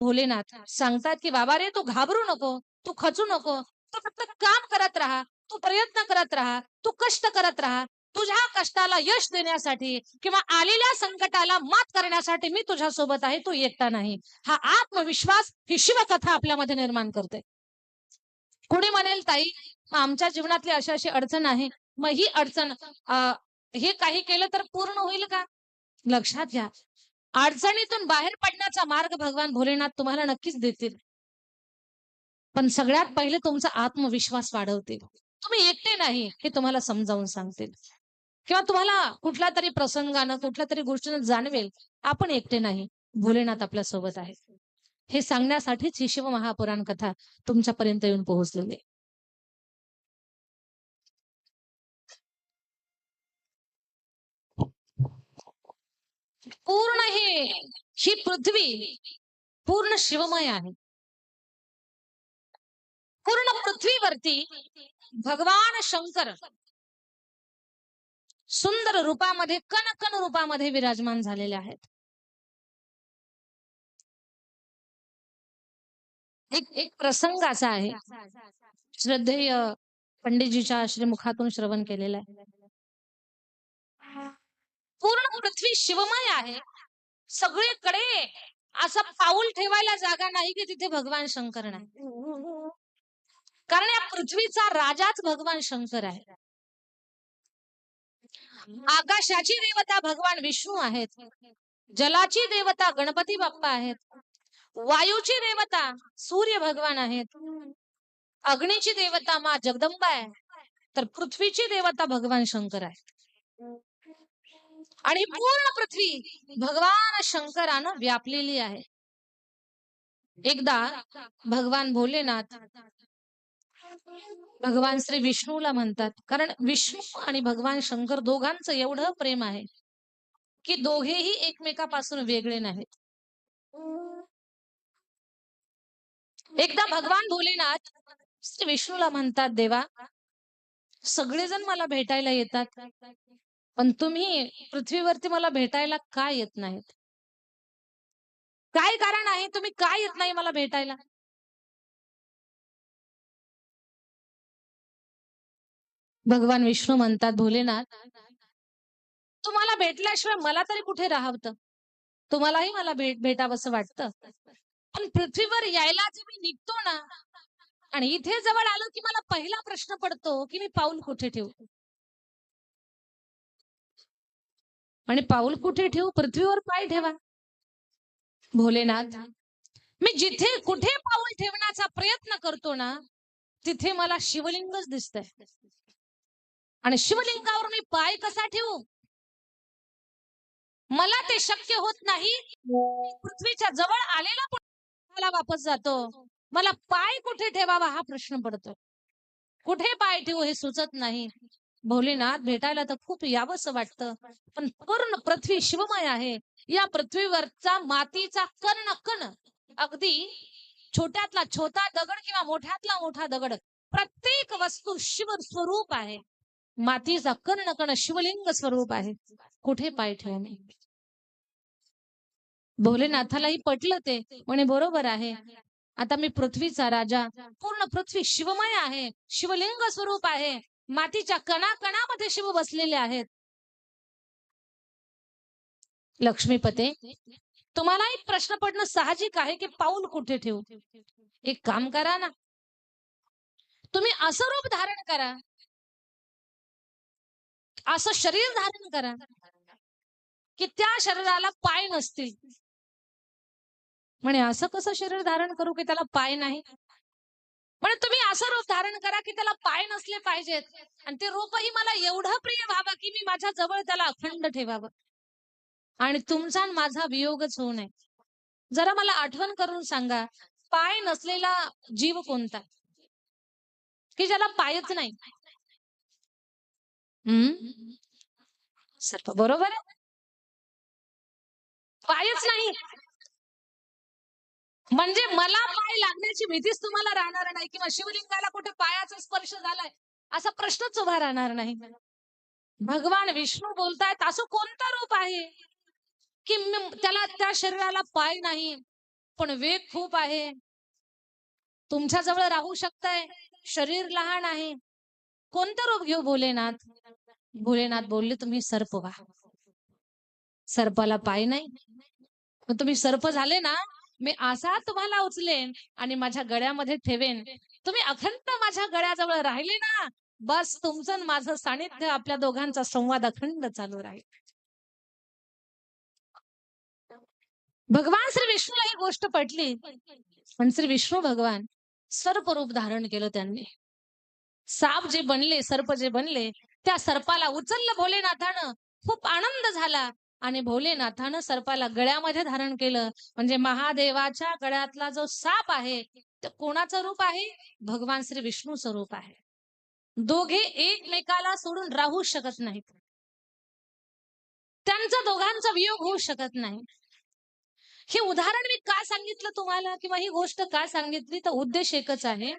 भोलेनाथ सांगतात, की "बाबा रे, तू घाबरू नको, तू खचू नको. तू फक्त काम करत राहा, तू प्रयत्न करत राहा, तू कष्ट करत राहा. तुझ्या कष्टाला यश देण्यासाठी किंवा आलेल्या संकटाला मात करण्यासाठी मी तुझ्या सोबत आहे, तू एकटा नाही." हा आत्मविश्वास ही शिवकथा आपल्यामध्ये निर्माण करते. कोणी म्हणेल, "ताई, मग आमच्या जीवनातली अशी-अशी अडचण आहे. मग ही अडचण हे काही केलं तर पूर्ण होईल का?" लक्षात घ्या, अडचणीतून बाहेर पडण्याचा मार्ग भगवान भोलेनाथ तुम्हाला नक्कीच देतील. पण सगळ्यात पहिले तुमचा आत्मविश्वास वाढवतील. तुम्ही एकटे नाही हे तुम्हाला समजावून सांगतील किंवा तुम्हाला कुठल्यातरी प्रसंगानं, कुठल्यातरी गोष्टीनं जाणवेल, आपण एकटे नाही, भोलेनाथ आपल्यासोबत आहेत. हे सांगण्यासाठीच ही शिवमहापुराण कथा तुमच्यापर्यंत येऊन पोहोचलेली आहे. पूर्ण ही पृथ्वी पूर्ण शिवमय आहे. पूर्ण पृथ्वीवरती भगवान शंकर सुंदर रूपामध्ये, कण-कण रूपामध्ये विराजमान झालेले आहेत. एक एक प्रसंग असा आहे, श्रद्धेय पंडितजीच्या श्रीमुखातून श्रवण केलेला आहे. पूर्ण पृथ्वी शिवमय आहे. सगळीकडे असं पाऊल ठेवायला जागा नाही, की तिथे भगवान शंकर नाही. कारण या पृथ्वीचा राजाच भगवान शंकर आहे. आकाशाची देवता भगवान विष्णू आहेत. जलाची देवता गणपती बाप्पा आहेत. वायूची देवता सूर्य भगवान आहेत. अग्नीची देवता माँ जगदंबा आहे. तर पृथ्वीची देवता भगवान शंकर आहे. आणि पूर्ण पृथ्वी भगवान शंकरानं व्यापलेली आहे. एकदा भगवान भोलेनाथ भगवान श्री विष्णूला म्हणतात, कारण विष्णू आणि भगवान शंकर दोघांचं एवढं प्रेम आहे, की दोघेही एकमेकापासून वेगळे नाहीत. एकदा भगवान भोलेनाथ श्री विष्णूला म्हणतात, "देवा, सगळेजण मला भेटायला येतात, पण तुम्ही पृथ्वीवरती मला भेटायला का येत नाहीत? काय कारण आहे? तुम्ही का येत नाही मला भेटायला?" भगवान विष्णू म्हणतात, "भोलेनाथ, तुम्हाला भेटल्याशिवाय मला तरी कुठे राहावतं? तुम्हालाही मला भेटावंसं वाटतं. पण पृथ्वीवर यायला जे मी निघतो ना आणि इथे जवळ आलो, की मला पहिला प्रश्न पडतो, की मी पाऊल कुठे ठेवू? आणि पाऊल कुठे ठेवू? पृथ्वीवर पाय ठेवा." भोलेनाथ, मी जिथे कुठे पाऊल ठेवण्याचा प्रयत्न करतो ना, तिथे मला शिवलिंगच दिसतंय. आणि शिवलिंगावर मी पाय कसा ठेवू? मला ते शक्य होत नाही. पृथ्वीच्या जवळ आलेला पण मला वापस जातो. मला पाय कुठे ठेवावा हा प्रश्न पडतो. कुठे पाय ठेवू हे सुचत नाही. भोलेनाथ भेटायला तर खूप यावंसं वाटतं. पण पूर्ण पृथ्वी शिवमय आहे. या पृथ्वीवरचा मातीचा कण कण अगदी छोट्यातला छोटा दगड किंवा मोठ्यातला मोठा दगड प्रत्येक वस्तू शिव स्वरूप आहे. मातीचा कण कण शिवलिंग स्वरूप आहे. कुठे पाय ठेवू मी? भोलेनाथालाही पटलं ते. म्हणे बरोबर आहे. आता मी पृथ्वीचा राजा, पूर्ण पृथ्वी शिवमय आहे, शिवलिंग स्वरूप आहे. मातीच्या कणाकणामध्ये शिव बसलेले आहेत. लक्ष्मीपते, तुम्हालाही प्रश्न पडणं साहजिक आहे, की पाऊल कुठे ठेवू? एक काम करा ना, तुम्ही असं रूप धारण करा, असं शरीर धारण करा, की त्या शरीराला पाय नसतील. म्हणे असं कसं शरीर धारण करू, की त्याला पाय नाही? म्हणे तुम्ही असं रूप धारण करा, की त्याला पाय नसले पाहिजेत आणि ते रूपही मला एवढं प्रिय व्हावं, की मी माझ्या जवळ त्याला अखंड ठेवावं आणि तुमचा आणि माझा वियोगच होऊ नये. जरा मला आठवण करून सांगा, पाय नसलेला जीव कोणता? की ज्याला पायच नाही? हं? सर्प बरोबर आहे. पायच नाही. म्हणजे मला पाय लागण्याची भीतीच तुम्हाला राहणार नाही किंवा शिवलिंगाला कुठे पायाचा स्पर्श झालाय, असा प्रश्नच उभा राहणार नाही. भगवान विष्णू बोलतायत असं कोणतं रूप आहे, की त्याला त्या शरीराला पाय नाही. पण वेग खूप आहे. तुमच्या जवळ राहू शकताय, शरीर लहान आहे. कोणतं रूप घेऊ भोलेनाथ? भोलेनाथ बोलले, तुम्ही सर्प व्हा. सर्पाला पाय नाही. मग तुम्ही सर्प झाले ना, मी असा तुम्हाला उचलेन आणि माझ्या गळ्यामध्ये ठेवेन. तुम्ही अखंड माझ्या गळ्याजवळ राहिले ना, बस तुमचं आणि माझं सानिध्य, आपल्या दोघांचा संवाद अखंड चालू राहील. भगवान श्री विष्णूला ही गोष्ट पटली. पण श्री विष्णू भगवान सर्प रूप धारण केलं त्यांनी. साप जे बनले, सर्प जे बनले, त्या सर्पाला उचललं भोलेनाथानं. खूप आनंद झाला आणि भोलेनाथानं सर्पाला गळ्यामध्ये धारण केलं. म्हणजे महादेवाच्या गळ्यातला जो साप आहे, ते कोणाचं रूप आहे? भगवान श्री विष्णूचं रूप आहे. दोघे एकमेकाला सोडून राहू शकत नाहीत. त्यांचा दोघांचा वियोग होऊ शकत नाही. हे उदाहरण मी का सांगितलं तुम्हाला किंवा ही गोष्ट का सांगितली, तर उद्देश एकच आहे,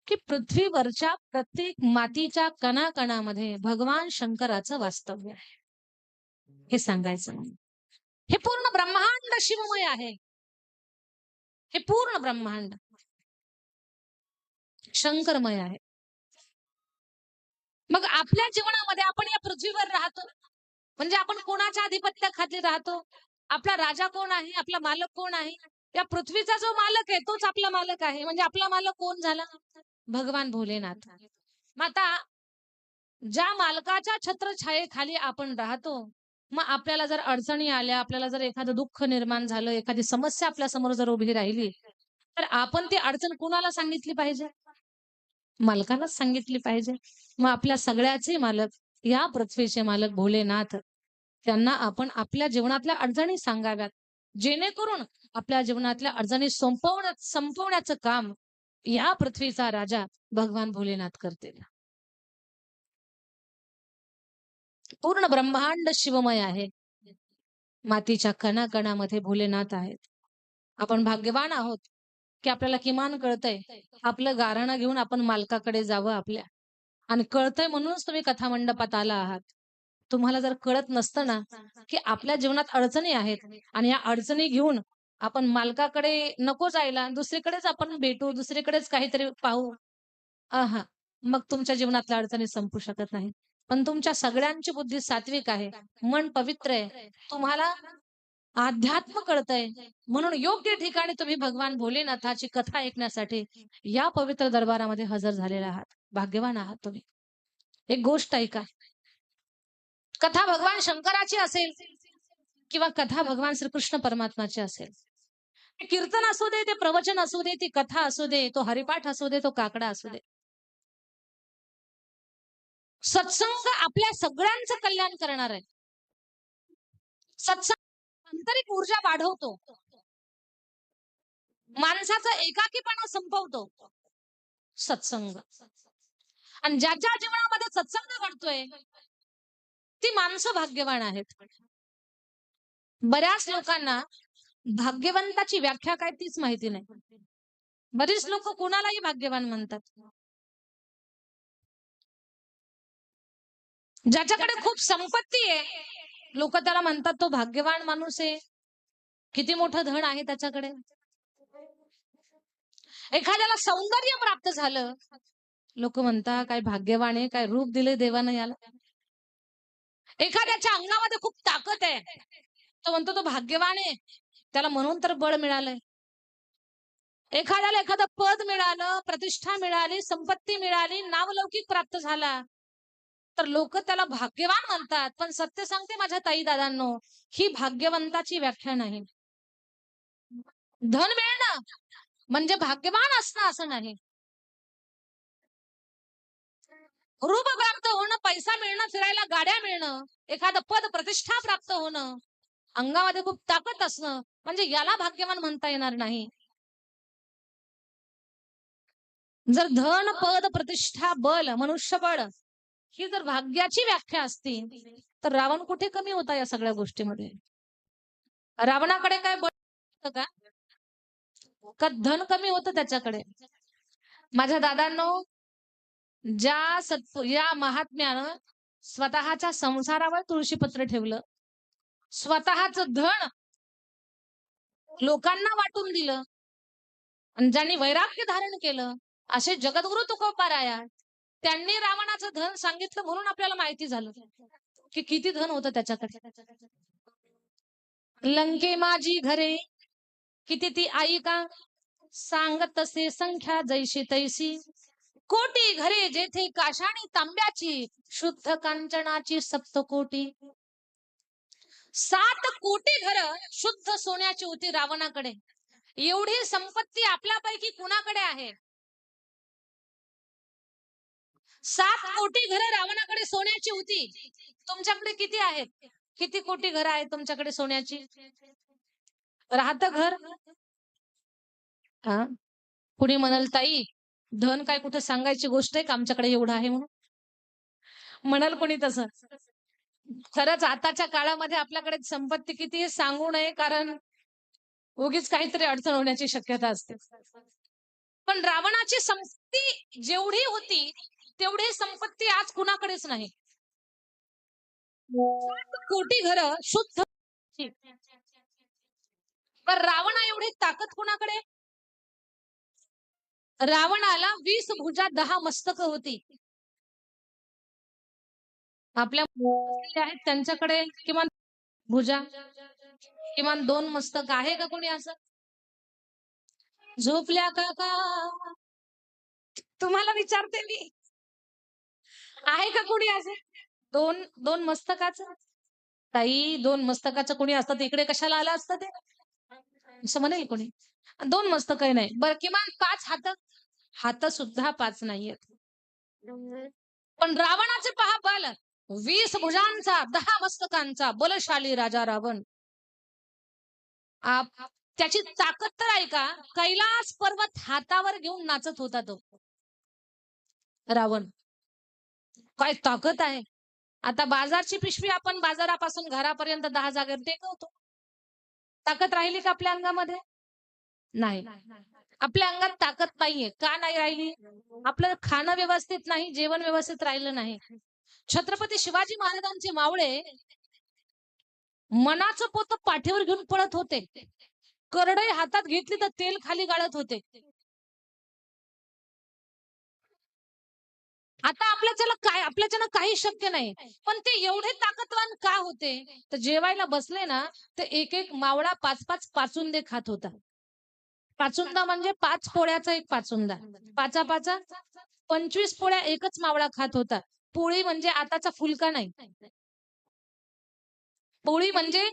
की पृथ्वीवरच्या प्रत्येक मातीच्या कणाकणामध्ये भगवान शंकराचं वास्तव्य आहे. हे सांगायचं. हे पूर्ण ब्रह्मांड शिवमय आहे. हे पूर्ण ब्रह्मांड शंकरमय आहे. मग आपल्या जीवनामध्ये आपण या पृथ्वीवर राहतो, म्हणजे आपण कोणाच्या आधिपत्याखाली राहतो? आपला राजा कोण आहे? आपला मालक कोण आहे? या पृथ्वीचा जो मालक आहे, तोच आपला मालक आहे. म्हणजे आपला मालक कोण झाला? भगवान भोलेनाथ. मग आता ज्या मालकाच्या छत्रछायेखाली आपण राहतो, मग आपल्याला जर अडचणी आल्या, आपल्याला जर एखादं दुःख निर्माण झालं, एखादी समस्या आपल्या समोर जर उभी राहिली, तर आपण ती अडचण कुणाला सांगितली पाहिजे? मालकालाच सांगितली पाहिजे. मग आपल्या सगळ्याचे मालक, या पृथ्वीचे मालक भोलेनाथ, त्यांना आपण आपल्या जीवनातल्या अडचणी सांगाव्यात. जेणेकरून आपल्या जीवनातल्या अडचणी संपवण्याचं काम या पृथ्वीचा राजा भगवान भोलेनाथ करतील. पूर्ण ब्रह्मांड शिवमय आहे. मातीच्या कणाकणामध्ये भोलेनाथ आहेत. आपण भाग्यवान आहोत, की आपल्याला किमान कळतंय. आपलं गाऱ्हाणं घेऊन आपण मालकाकडे जावं आपल्या. आणि कळतंय म्हणूनच तुम्ही कथा मंडपात आला आहात. तुम्हाला जर कळत नसतं ना, की आपल्या जीवनात अडचणी आहेत आणि या अडचणी घेऊन आपण मालकाकडे नको जायला, दुसरीकडेच आपण भेटू, दुसरीकडेच काहीतरी पाहू. आहा! मग तुमच्या जीवनातल्या अडचणी संपू शकत नाही. पण तुमच्या सगळ्यांची बुद्धी सात्विक आहे, मन पवित्र आहे. तुम्हाला अध्यात्म कळतंय, म्हणून योग्य ठिकाणी तुम्ही भगवान भोलेनाथाची कथा ऐकण्यासाठी या पवित्र दरबारामध्ये हजर झालेले आहात. भाग्यवान आहात तुम्ही. एक गोष्ट ऐका. कथा भगवान शंकराची असेल किंवा कथा भगवान श्रीकृष्ण परमात्माची असेल. ते कीर्तन असू दे, ते प्रवचन असू दे, ती कथा असू दे, तो हरिपाठ असू दे, तो काकडा असू दे. सत्संग आपल्या सगळ्यांचं कल्याण करणार आहे. सत्संग आंतरिक ऊर्जा वाढवतो. माणसाचा एकाकीपणा संपवतो. सत्संग. आणि ज्याच्या जीवनामध्ये सत्संग घडतोय, ती माणसं भाग्यवान आहेत. बऱ्याच लोकांना भाग्यवंताची व्याख्या काय तीच माहिती नाही. बरीच लोक कुणालाही भाग्यवान म्हणतात. ज्याच्याकडे खूप संपत्ती आहे, लोक त्याला म्हणतात तो भाग्यवान माणूस आहे. किती मोठं धन आहे त्याच्याकडे. एखाद्याला सौंदर्य प्राप्त झालं, लोक म्हणतात काय भाग्यवान आहे, काय रूप दिले देवानं याला. एखाद्याच्या अंगामध्ये खूप ताकद आहे, तो म्हणतो तो भाग्यवान आहे, त्याला म्हणून तर बळ मिळालंय. एखाद्याला एखादं पद मिळालं, प्रतिष्ठा मिळाली, संपत्ती मिळाली, नावलौकिक प्राप्त झाला, तर लोक त्याला भाग्यवान म्हणतात. पण सत्य सांगते माझ्या ताई दादांनो, ही भाग्यवंताची व्याख्या नाही. धन मिळणं म्हणजे भाग्यवान असणं असं नाही. रूप प्राप्त होणं, पैसा मिळणं, फिरायला गाड्या मिळणं, एखादं पद प्रतिष्ठा प्राप्त होणं, अंगामध्ये खूप ताकद असणं, म्हणजे याला भाग्यवान म्हणता येणार नाही. जर धन, पद, प्रतिष्ठा, बल, मनुष्यबळ ही जर भाग्याची व्याख्या असती, तर रावण कुठे कमी होता या सगळ्या गोष्टीमध्ये? रावणाकडे काय बळ होतं का? का धन कमी होतं त्याच्याकडे? माझ्या दादांनो, या महात्म्यानं स्वतःच्या संसारावर तुळशीपत्र ठेवलं. स्वतःच धन लोकांना वाटून दिलं आणि ज्यांनी वैराग्य धारण केलं, असे जगद्गुरु तुकोबाराया त्यांनी रावणाचं धन सांगितलं म्हणून आपल्याला माहिती झालं, की किती धन होतं त्याच्याकडे. लंके माझी घरे किती ती आई का सांगत तसे संख्या जैशी तैसी कोटी घरे जेथे काशाणी तांब्याची शुद्ध कांचनाची सप्तकोटी 7 कोटी घर शुद्ध सोन्याची होती रावणाकडे. एवढी संपत्ती आपल्यापैकी कुणाकडे आहे? 7 कोटी घर रावणाकडे सोन्याची होती. तुमच्याकडे किती आहेत? किती कोटी घर आहेत तुमच्याकडे सोन्याची? राहतं घर? हा, कुणी म्हणाल ताई धन काय कुठं सांगायची गोष्ट आहे का आमच्याकडे एवढं आहे म्हणून? म्हणाल कोणी तसं? खरंच आताच्या काळामध्ये आपल्याकडे संपत्ती किती हे सांगू नये, कारण उगीच काहीतरी अडचण होण्याची शक्यता असते. पण रावणाची संपत्ती जेवढी होती तेवढी संपत्ती आज कुणाकडेच नाही. 7 कोटी घर शुद्ध. पण रावणा एवढी ताकद कुणाकडे? रावणाला 20 भुजा 10 मस्तक होती. आपल्या आहेत त्यांच्याकडे किमान भुजा, किमान 2 मस्तक आहे का कोणी असं? झोपल्या काका तुम्हाला विचारते मी, आहे का कोणी असं? 2 मस्तकाचं? ताई 2 मस्तकाचं कोणी असतं इकडे कशाला आलं असतं ते? असं म्हणेल कोणी. 2 मस्तकही नाही. बरं किमान 5 हात, हात सुद्धा 5 नाहीयेत. पण रावणाचे पहा बल, 20 भुजांचा 10 मस्तकांचा बलशाली राजा रावण. त्याची ताकद तर ऐका, कैलास पर्वत हातावर घेऊन नाचत होता तो रावण. काय ताकद आहे. आता बाजारची पिशवी आपण बाजारापासून घरापर्यंत 10 जागेवर टेकवतो. ताकद राहिली का आपल्या अंगामध्ये? नाही. आपल्या अंगात ताकद नाहीये. का नाही राहिली? आपलं खाणं व्यवस्थित नाही, जेवण व्यवस्थित राहिलं नाही. छत्रपती शिवाजी महाराजांचे मावळे मनाचं पोत पाठीवर घेऊन पळत होते. करडई हातात घेतली तर तेल खाली गाळत होते. आता आपल्याच्यानं काही शक्य नाही. पण ते एवढे ताकदवान का होते? तर जेवायला बसले ना, तर एक मावळा 5-5 पाचुंदे खात होता. पाचुंदा म्हणजे 5 पोळ्याचा एक पाचुंदा. 5 25 पोळ्या एकच मावळा खात होता. पोळी म्हणजे आताचा फुलका नाही. पोळी म्हणजे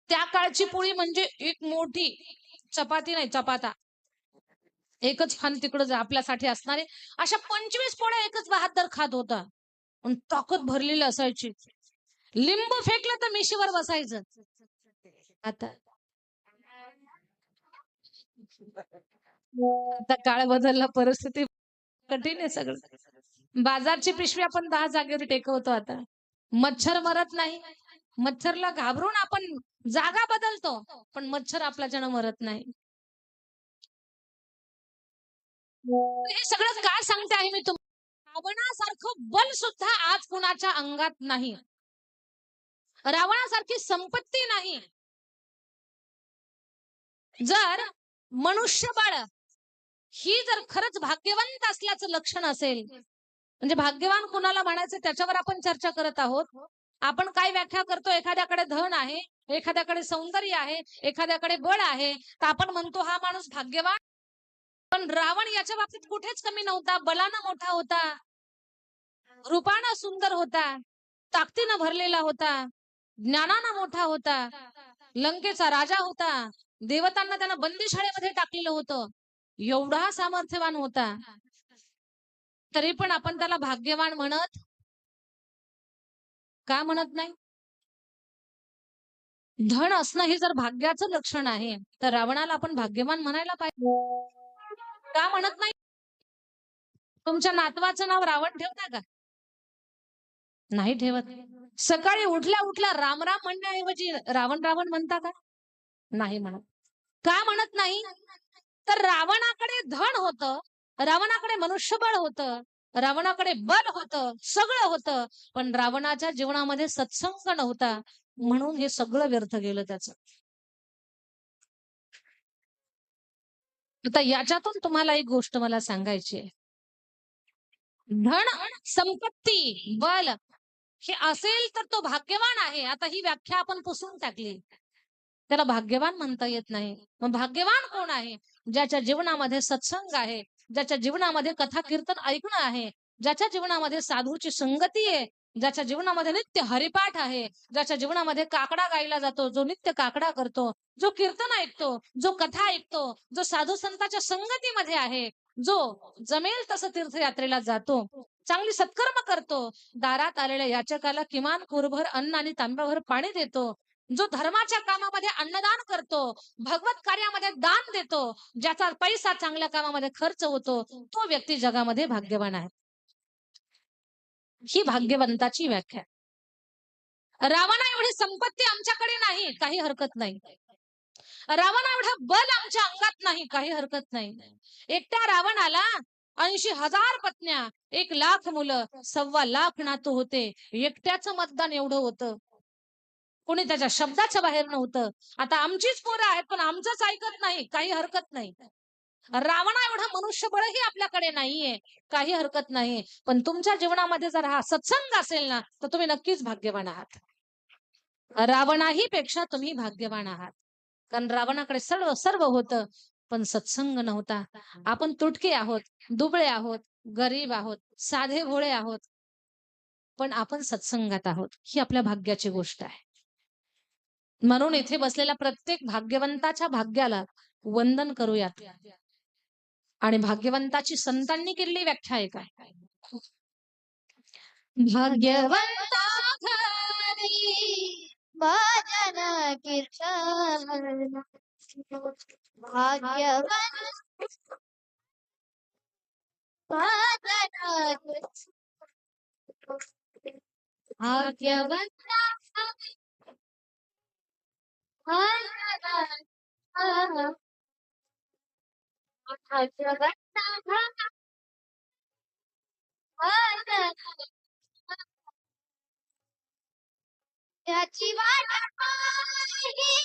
त्या काळची पोळी म्हणजे एक मोठी चपाती नाही, चपाता. एकच खान तिकडं आपल्यासाठी असणारे अशा 25 पोळ्या एकच बहाद्दर खात होता. आणि ताकद भरलेली असायची. लिंबू फेकलं तर मिशीवर बसायचं. आता आता काळ बदलला, परिस्थिती कठीण आहे सगळं. बाजारची पिशवी आपण 10 जागेवर टेकवतो आता. मच्छर मरत नाही. मच्छरला घाबरून आपण जागा बदलतो, पण मच्छर आपल्याच्यानं मरत नाही. हे सगळं काय सांगते आहे मी तुम्हाला? रावणासारखं बल सुद्धा आज कुणाच्या अंगात नाही. रावणासारखी संपत्ती नाही. जर मनुष्यबळ ही जर खरंच भाग्यवंत असल्याचं लक्षण असेल, म्हणजे भाग्यवान कुणाला म्हणायचं त्याच्यावर आपण चर्चा करत आहोत. आपण काय व्याख्या करतो? एखाद्याकडे धन आहे, एखाद्याकडे सौंदर्य आहे, एखाद्याकडे बळ आहे, तर आपण म्हणतो हा माणूस भाग्यवान. पण रावण याच्या बाबतीत कुठेच कमी नव्हता. बलानं मोठा होता, रूपानं सुंदर होता, ताकदीनं भरलेला होता, ज्ञानानं मोठा होता, लंकेचा राजा होता, देवतांना त्यानं बंदीशाळेमध्ये टाकलेलं होतं. एवढा सामर्थ्यवान होता. तरी पण आपण त्याला भाग्यवान म्हणत का म्हणत नाही? धन असणं हे जर भाग्याचं लक्षण आहे, तर रावणाला आपण भाग्यवान म्हणायला पाहिजे. का म्हणत नाही? तुमच्या नातवाचं नाव रावण ठेवता का? नाही ठेवत. सकाळी उठल्या उठल्या राम राम म्हणण्याऐवजी रावण रावण म्हणता का? नाही म्हणत. का म्हणत नाही? तर रावणाकडे धन होतं, रावणाकडे मनुष्यबळ होतं, रावणाकडे बल होतं, सगळं होतं. पण रावणाच्या जीवनामध्ये सत्संग नव्हता. म्हणून हे सगळं व्यर्थ गेलं त्याचं. आता याच्यातून तुम्हाला एक गोष्ट मला सांगायची आहे. धन, संपत्ती, बल हे असेल तर तो भाग्यवान आहे. आता ही व्याख्या आपण पुसून टाकली. त्याला भाग्यवान म्हणता येत नाही. मग भाग्यवान कोण आहे? ज्याच्या जीवनामध्ये सत्संग आहे, ज्याच्या जीवनामध्ये कथा कीर्तन ऐकणं आहे, ज्याच्या जीवनामध्ये साधूची संगती आहे, ज्याच्या जीवनामध्ये नित्य हरिपाठ आहे, ज्याच्या जीवनामध्ये काकडा गायला जातो, जो नित्य काकडा करतो, जो कीर्तन ऐकतो, जो कथा ऐकतो, जो साधू संतांच्या संगतीमध्ये आहे, जो जमेल तसं तीर्थयात्रेला जातो, चांगली सत्कर्म करतो, दारात आलेल्या याचकाला किमान कोरभर अन्न आणि तांब्याभर पाणी देतो, जो धर्माच्या कामामध्ये अन्नदान करतो, भगवत कार्यामध्ये दान देतो, ज्याचा पैसा चांगल्या कामामध्ये खर्च होतो, तो व्यक्ती जगामध्ये भाग्यवान आहे. ही भाग्यवंताची व्याख्या आहे. रावणा एवढी संपत्ती आमच्याकडे नाही, काही हरकत नाही. रावणा एवढं बल आमच्या अंगात नाही, काही हरकत नाही. एकट्या रावणाला 80,000 पत्न्या, 1,00,000 मुलं, 1,25,00,000 नातू होते. एकट्याचं मतदान एवढं होतं. कोणी त्याच्या शब्दाच्या बाहेर नव्हतं. आता आमचीच पोरं आहेत, पण आमचंच ऐकत नाही, काही हरकत नाही. रावणा एवढं मनुष्यबळही आपल्याकडे नाहीये, काही हरकत नाही. पण तुमच्या जीवनामध्ये जर हा सत्संग असेल ना, तर तुम्ही नक्कीच भाग्यवान आहात. रावणाही पेक्षा तुम्ही भाग्यवान आहात. कारण रावणाकडे सर्व सर्व होतं, पण सत्संग नव्हता. आपण तुटके आहोत, दुबळे आहोत, गरीब आहोत, साधे भोळे आहोत, पण आपण सत्संगात आहोत. ही आपल्या भाग्याची गोष्ट आहे. म्हणून इथे बसलेल्या प्रत्येक भाग्यवंताच्या भाग्याला वंदन करूयात. आणि भाग्यवंताची संतांनी केलेली व्याख्या आहे काय? भाग्यवंता घरी भजन कीर्तन भाग्यवान भजन भाग्यवंता भजन भाग्यवान भजन त्याची वाट पाहिली.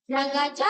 जगाच्या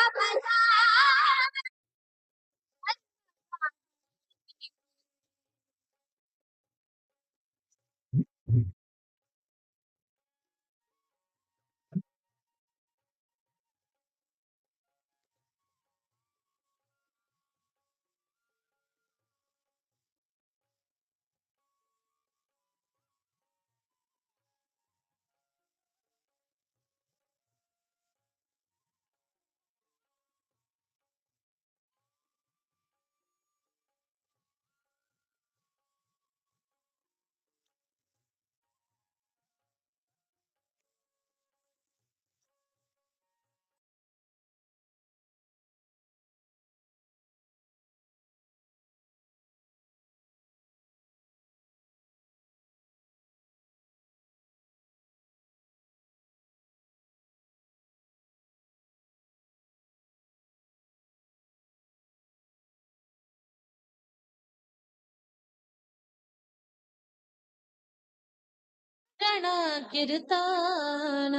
कीर्तन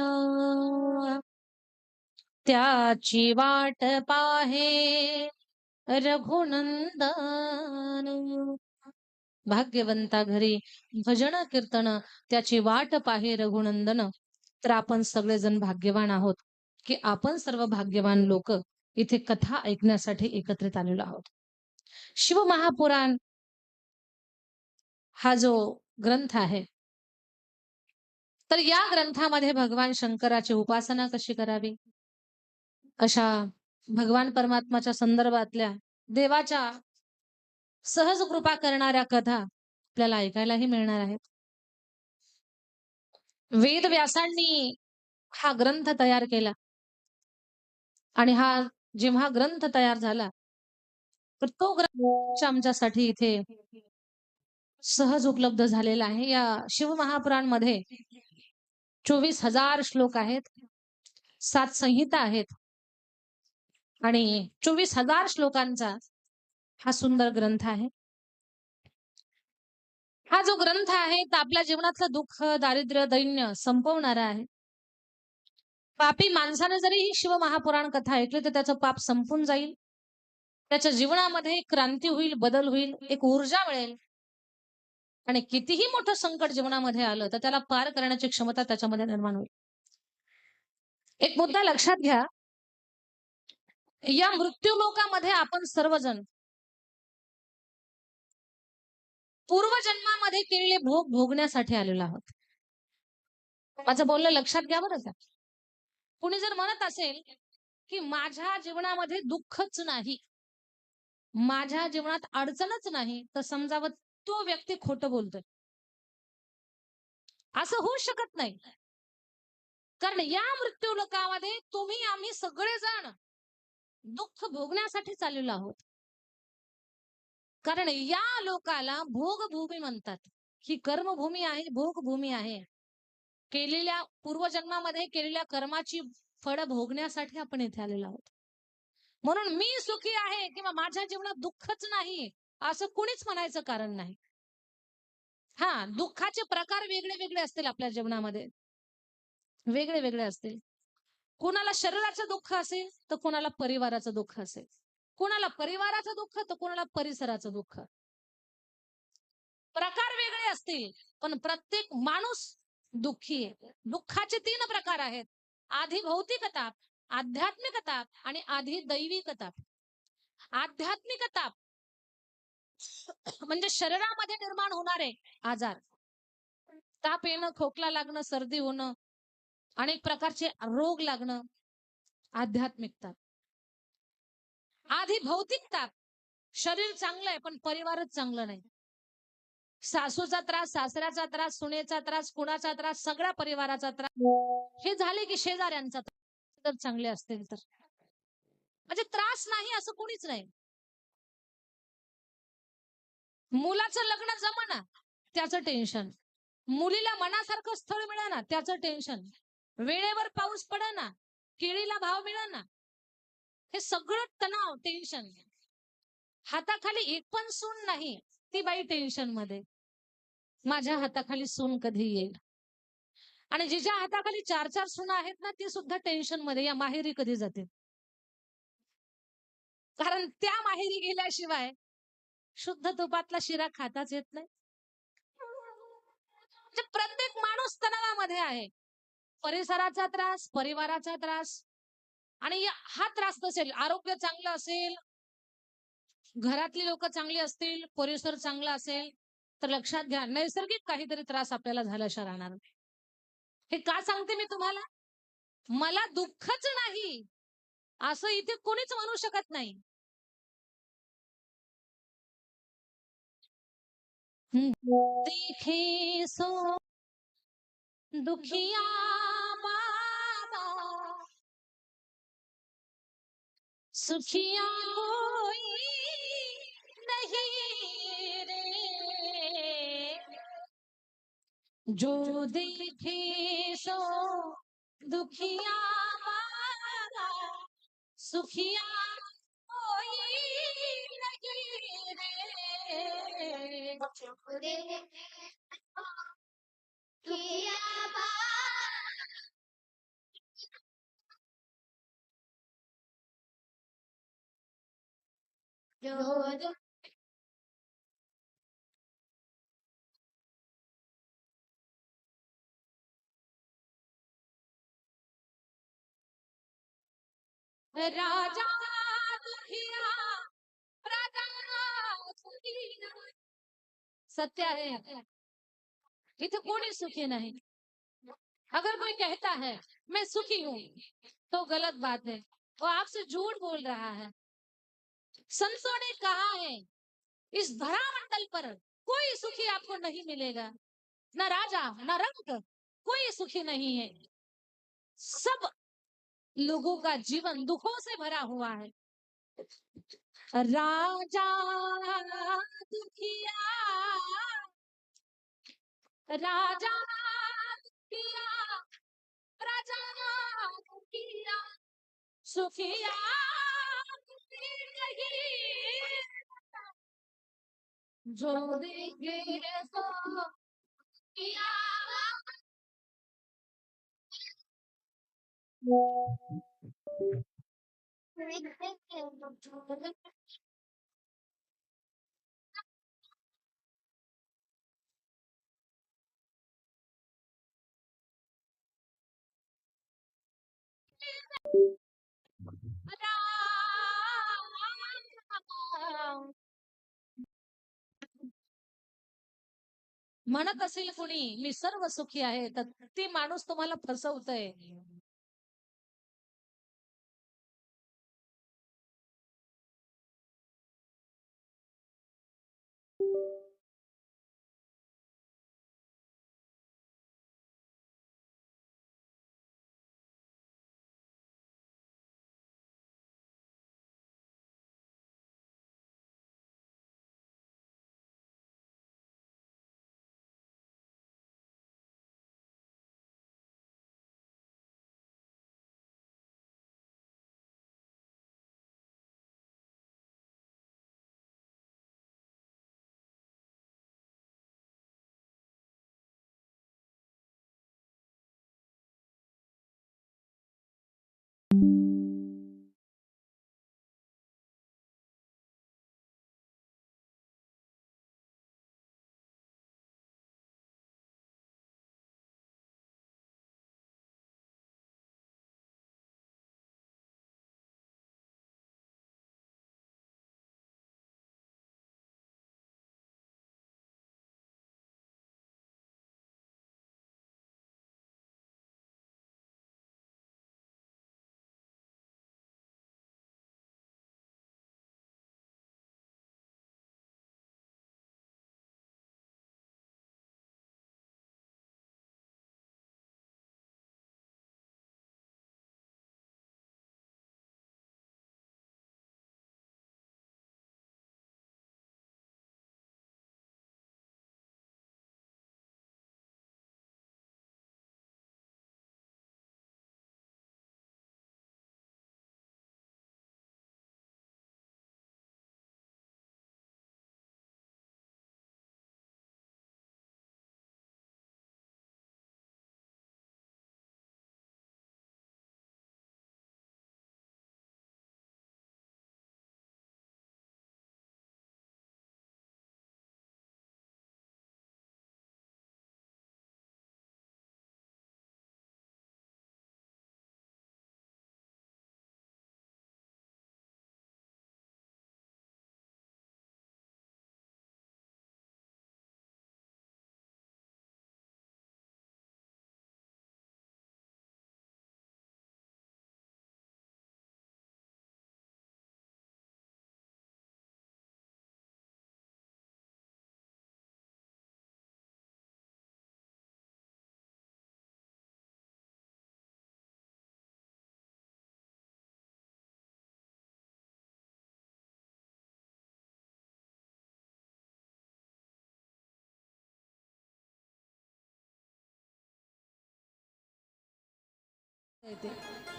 त्याची वाट पाहे रघुनंदन. भाग्यवंता घरी भजन कीर्तन त्याची वाट पाहे रघुनंदन. तर आपण सगळेजण भाग्यवान आहोत की आपण सर्व भाग्यवान लोक इथे कथा ऐकण्यासाठी एकत्रित आलेलो आहोत. शिवमहापुराण हा जो ग्रंथ आहे तर या ग्रंथामध्ये भगवान शंकराची उपासना कशी करावी, अशा भगवान परमात्माच्या संदर्भातल्या देवाच्या सहज कृपा करणाऱ्या कथा आपल्याला ऐकायलाही मिळणार आहेत. वेद व्यासांनी हा ग्रंथ तयार केला आणि हा जेव्हा ग्रंथ तयार झाला तर तो ग्रंथ आमच्यासाठी इथे सहज उपलब्ध झालेला आहे. या शिवमहापुराण मध्ये 24,000 श्लोक आहेत, 7 संहिता आहेत आणि 24,000 श्लोकांचा हा सुंदर ग्रंथ आहे. हा जो ग्रंथ आहे तो आपल्या जीवनातलं दुःख, दारिद्र्य, दैन्य संपवणारा आहे. पापी माणसाने जरी ही शिवमहापुराण कथा ऐकली तर त्याचं पाप संपून जाईल. त्याच्या जीवनामध्ये क्रांती होईल, बदल होईल, एक ऊर्जा मिळेल आणि कितीही मोठं संकट जीवनामध्ये आलं तर त्याला पार करण्याची क्षमता त्याच्यामध्ये निर्माण होईल. एक मुद्दा लक्षात घ्या, या मृत्यूलोकामध्ये आपण सर्वजण पूर्वजन्मामध्ये केलेले भोग भोगण्यासाठी आलेलो आहोत. माझं बोलणं लक्षात घ्या बरं का. कुणी जर म्हणत असेल की माझ्या जीवनामध्ये दुःखच नाही, माझ्या जीवनात अडचणच नाही, तर समजावं तो व्यक्ती खोटं बोलतोय. असं होऊ शकत नाही. कारण या मृत्यूलोकामध्ये तुम्ही आम्ही सगळेजण दुःख भोगण्यासाठी चाललेलो आहोत. कारण या लोकाला भोगभूमी म्हणतात. ही कर्मभूमी आहे, भोगभूमी आहे. केलेल्या पूर्वजन्मामध्ये केलेल्या कर्माची फळं भोगण्यासाठी आपण इथे आलेलो आहोत. म्हणून मी सुखी आहे किंवा माझ्या जीवनात दुःखच नाही असं कुणीच म्हणायचं कारण नाही. हा, दुःखाचे प्रकार वेगळे वेगळे असतील आपल्या जीवनामध्ये, वेगळे वेगळे असतील. कुणाला शरीराचं दुःख असेल तर कुणाला परिवाराचं दुःख असेल, कुणाला परिवाराचं दुःख तर कुणाला परिसराचं दुःख. प्रकार वेगळे असतील पण प्रत्येक माणूस दुःखी आहे. दुःखाचे 3 प्रकार आहेत: आधी भौतिक ताप, आध्यात्मिक ताप आणि आधी दैविक ताप. आध्यात्मिक ताप म्हणजे शरीरामध्ये निर्माण होणारे आजार, ताप येणं, खोकला लागणं, सर्दी होणं, अनेक प्रकारचे रोग लागणं, आध्यात्मिक ताप. आधी भौतिक ताप, शरीर चांगलं आहे पण परिवारच चांगलं नाही. सासूचा त्रास, सासऱ्याचा त्रास, सुनेचा त्रास, कुणाचा त्रास, सगळ्या परिवाराचा त्रास. हे झाले की शेजाऱ्यांचा त्रास जर चांगले असतील तर. म्हणजे त्रास नाही असं कोणीच नाही. मुलाचं लग्न जमना त्याचं टेन्शन, मुलीला मनासारखं स्थळ मिळेना त्याचं टेन्शन, वेळेवर पाऊस पडेना, केळीला भाव मिळेना, हे सगळं तणाव, टेन्शन. हाताखाली एक पण सून नाही, ती बाई टेन्शन मध्ये. माझ्या हाताखाली सून कधी येईल? आणि जिच्या हाताखाली 4-4 सुना आहेत ना, ती सुद्धा टेन्शन मध्ये, या माहेरी कधी जातील? कारण त्या माहेरी गेल्याशिवाय शुद्ध तुपातला शिरा खाताच येत नाही. म्हणजे प्रत्येक माणूस तणावामध्ये आहे. परिसराचा त्रास, परिवाराचा त्रास आणि हा त्रास नसेल, आरोग्य चांगलं असेल, घरातली लोक चांगली असतील, परिसर चांगला असेल, तर लक्षात घ्या नैसर्गिक काहीतरी त्रास आपल्याला झाल्याशिवाय राहणार नाही. हे का सांगते मी तुम्हाला? मला दुःखच नाही असं इथे कोणीच म्हणू शकत नाही. देखे सो दुखिया बाबा, सुखिया कोई नहीं रे, जो देखे सो दुखिया बाबा, सुखिया कोई नहीं रे। किया जो राजा दुखिया, राजा दुखिया. सत्य आहे, इथे कोणी सुखी नाही. अगर कोई कहता है मैं सुखी हूं तो गलत बात है, वो आपसे झूठ बोल रहा है। संतों ने कहा है इस धरामंडल पर कोई सुखी आपको नहीं मिलेगा, न राजा न रंक, कोई सुखी नहीं है। सब लोगों का जीवन दुखों से भरा हुआ है। राजा दुखिया, राजा दुखिया, राजा दुखिया, सुखिया नहीं, जो देखे सो किया। म्हणत असेल कुणी मी सर्व सुखी आहे, तर ती माणूस तुम्हाला फसवतय.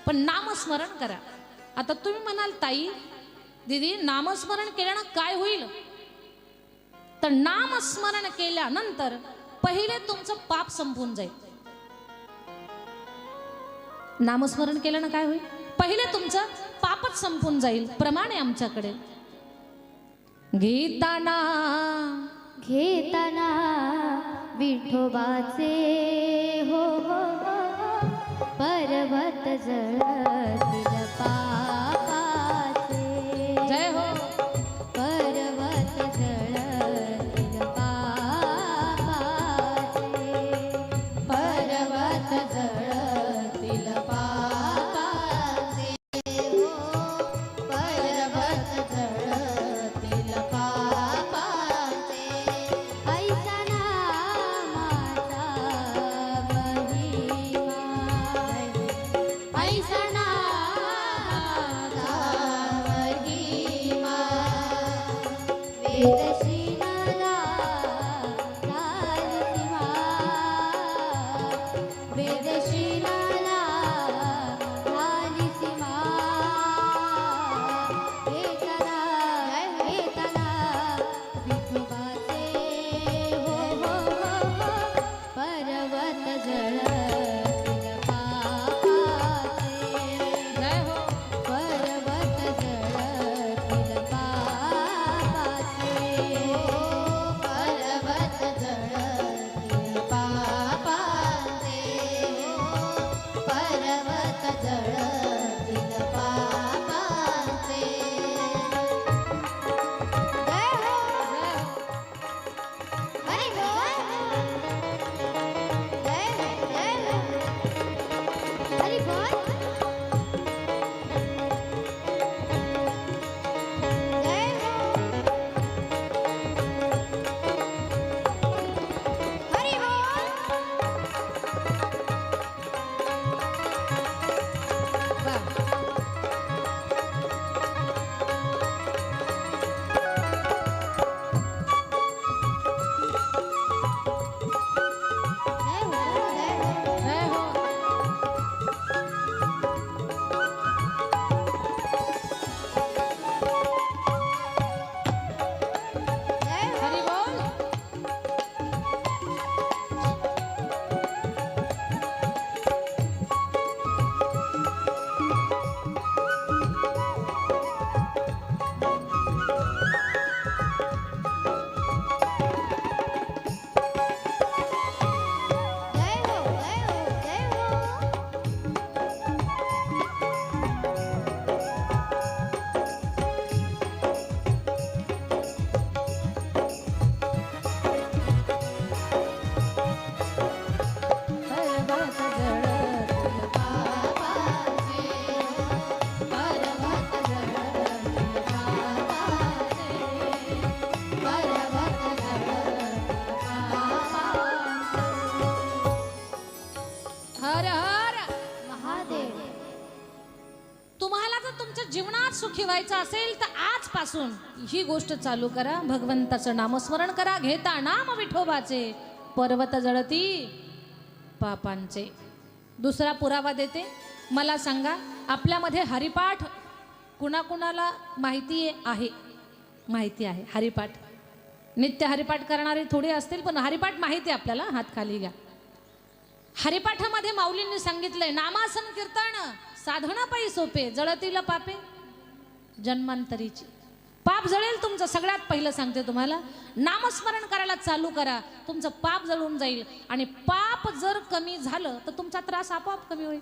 पण नामस्मरण करा. आता तुम्ही म्हणाल ताई दीदी नामस्मरण केल्यानं काय होईल? तर नामस्मरण केल्यानंतर पहिले तुमचं पाप संपून जाईल. नामस्मरण केल्यानं काय होईल? पहिले तुमचं पापच संपून जाईल. प्रमाण आहे आमच्याकडे. घेताना घेताना विठोबाचे हो हो हो पर्वत जळतील पापाचे. जय हो. पर्वत जळतील पापाचे. पर्वत जळतील वेदशीनाला झाली सीमा वेदशीनाला झाली सीमा येताना येताना विठोबाचे हो हो हो हो पर्वत जळतील पापाचे जय हो पर्वत जळतील पापाचे पर्वत जळतील पापाचे पर्वत जळतील पापाचे जय हो हरी बोल जय हो जय हो हरी बोल जय हो हरी बोल वा. जय हो जय हो जय हो हरी बोल. जय हो जय हो जय हो पर्वत जळतील पापाचे पर्वत जळतील पापाचे पर्वत जळतील पापाचे हर हर. महादेव तुम्हाला जर तुमच्या जीवनात सुखी व्हायचं असेल तर आजपासून ही गोष्ट चालू करा. भगवंताचं नामस्मरण करा. घेता नाम विठोबाचे पर्वत जळती पापांचे. दुसरा पुरावा देते. मला सांगा, आपल्यामध्ये हरिपाठ कुणाकुणाला माहिती आहे? माहिती आहे हरिपाठ. नित्य हरिपाठ करणारे थोडे असतील, पण हरिपाठ माहिती आहे आपल्याला. हात खाली घ्या. हरिपाठामध्ये माऊलींनी सांगितलंय, नामासन कीर्तन साधना पायी सोपे, जळतील पापे जन्मांतरीची. पाप जळेल तुमचं. सगळ्यात पहिलं सांगते तुम्हाला, नामस्मरण करायला चालू करा. तुमचं पाप जळून जाईल. आणि पाप जर कमी झालं तर तुमचा त्रास आपोआप कमी होईल.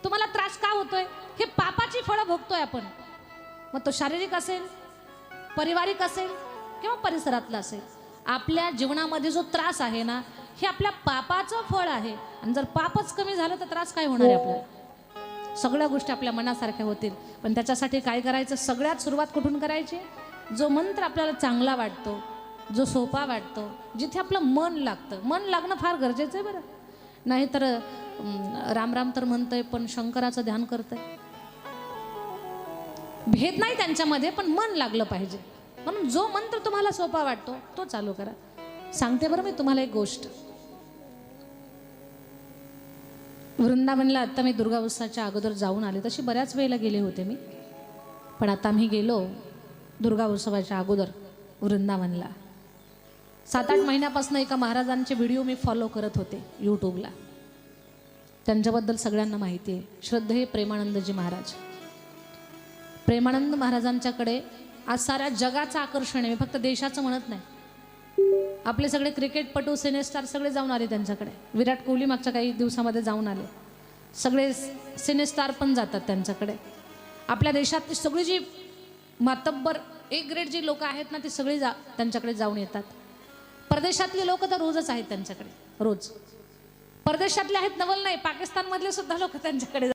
तुम्हाला त्रास का होतोय? हे पापाची फळं भोगतोय आपण. मग तो शारीरिक असेल, पारिवारिक असेल किंवा परिसरातला असेल. आपल्या जीवनामध्ये जो त्रास आहे ना, हे आपल्या पापाचं फळ आहे. आणि जर पापच कमी झालं तर त्रास काय होणार आहे आपल्याला? सगळ्या गोष्टी आपल्या मनासारख्या होतील. पण त्याच्यासाठी काय करायचं? सगळ्यात सुरुवात कुठून करायची? जो मंत्र आपल्याला चांगला वाटतो, जो सोपा वाटतो, जिथे आपलं मन लागतं. मन लागणं फार गरजेचं आहे बरं. नाहीतर राम राम तर म्हणतंय पण शंकराचं ध्यान करतंय. भेद नाही त्यांच्यामध्ये, पण मन लागलं पाहिजे. म्हणून जो मंत्र तुम्हाला सोपा वाटतो तो चालू करा. सांगते बरं मी तुम्हाला एक गोष्ट. वृंदावनला आता मी दुर्गा उत्सवाच्या अगोदर जाऊन आले. तशी बऱ्याच वेळेला गेले होते मी, पण आता मी गेलो दुर्गा उत्सवाच्या अगोदर वृंदावनला. 7-8 महिन्यापासून एका महाराजांचे व्हिडिओ मी फॉलो करत होते यूट्यूबला. त्यांच्याबद्दल सगळ्यांना माहिती आहे. श्रद्धेय प्रेमानंदजी महाराज. प्रेमानंद महाराजांच्याकडे आज साऱ्या जगाचं आकर्षण आहे. मी फक्त देशाचं म्हणत नाही. आपले सगळे क्रिकेटपटू, सिनेस्टार सगळे जाऊन आले त्यांच्याकडे. विराट कोहली मागच्या काही दिवसामध्ये जाऊन आले. सगळे सिनेस्टार पण जातात त्यांच्याकडे. आपल्या देशातली सगळी जी मातब्बर एक ग्रेड जी लोक आहेत ना, ती सगळी त्यांच्याकडे जाऊन येतात. परदेशातली लोक तर रोजच आहेत त्यांच्याकडे, रोज. परदेशातले आहेत नवल नाही, पाकिस्तानमधले सुद्धा लोक त्यांच्याकडे